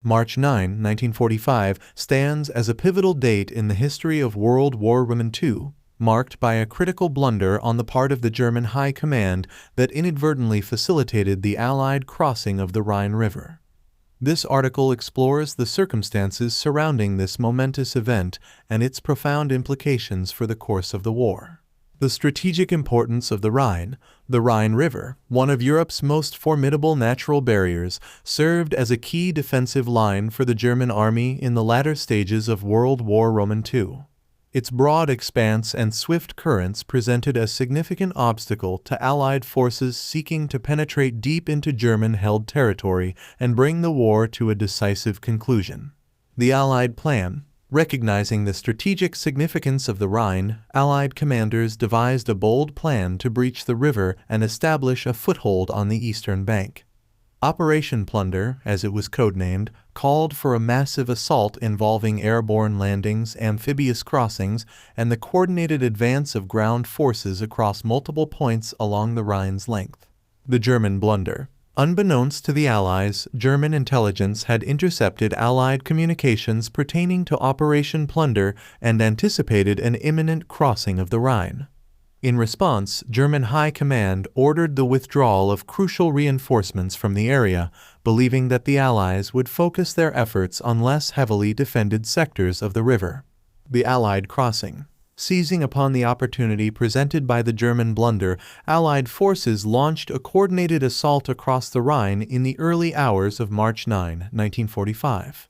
March 9, 1945 stands as a pivotal date in the history of World War II, marked by a critical blunder on the part of the German High Command that inadvertently facilitated the Allied crossing of the Rhine River. This article explores the circumstances surrounding this momentous event and its profound implications for the course of the war. The strategic importance of the Rhine River, one of Europe's most formidable natural barriers, served as a key defensive line for the German army in the latter stages of World War II. Its broad expanse and swift currents presented a significant obstacle to Allied forces seeking to penetrate deep into German-held territory and bring the war to a decisive conclusion. The Allied plan. Recognizing the strategic significance of the Rhine, Allied commanders devised a bold plan to breach the river and establish a foothold on the eastern bank. Operation Blunder, as it was codenamed, called for a massive assault involving airborne landings, amphibious crossings, and the coordinated advance of ground forces across multiple points along the Rhine's length. The German blunder. Unbeknownst to the Allies, German intelligence had intercepted Allied communications pertaining to Operation Blunder and anticipated an imminent crossing of the Rhine. In response, German High Command ordered the withdrawal of crucial reinforcements from the area, believing that the Allies would focus their efforts on less heavily defended sectors of the river. The Allied crossing. Seizing upon the opportunity presented by the German blunder, Allied forces launched a coordinated assault across the Rhine in the early hours of March 9, 1945.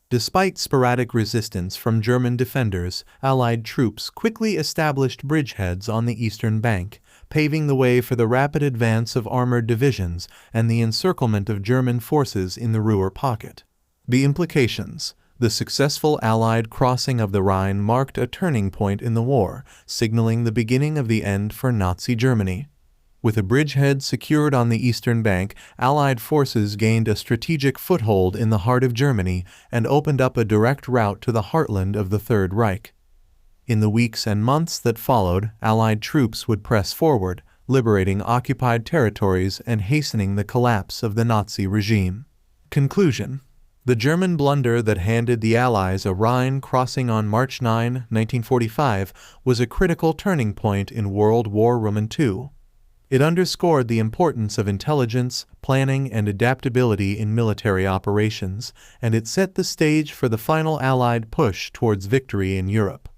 Despite sporadic resistance from German defenders, Allied troops quickly established bridgeheads on the eastern bank, paving the way for the rapid advance of armored divisions and the encirclement of German forces in the Ruhr pocket. The implications. The successful Allied crossing of the Rhine marked a turning point in the war, signaling the beginning of the end for Nazi Germany. With a bridgehead secured on the eastern bank, Allied forces gained a strategic foothold in the heart of Germany and opened up a direct route to the heartland of the Third Reich. In the weeks and months that followed, Allied troops would press forward, liberating occupied territories and hastening the collapse of the Nazi regime. Conclusion. The German blunder that handed the Allies a Rhine crossing on March 9, 1945, was a critical turning point in World War II. It underscored the importance of intelligence, planning, and adaptability in military operations, and it set the stage for the final Allied push towards victory in Europe.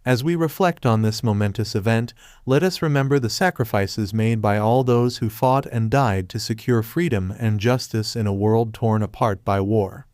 As we reflect on this momentous event, let us remember the sacrifices made by all those who fought and died to secure freedom and justice in a world torn apart by war.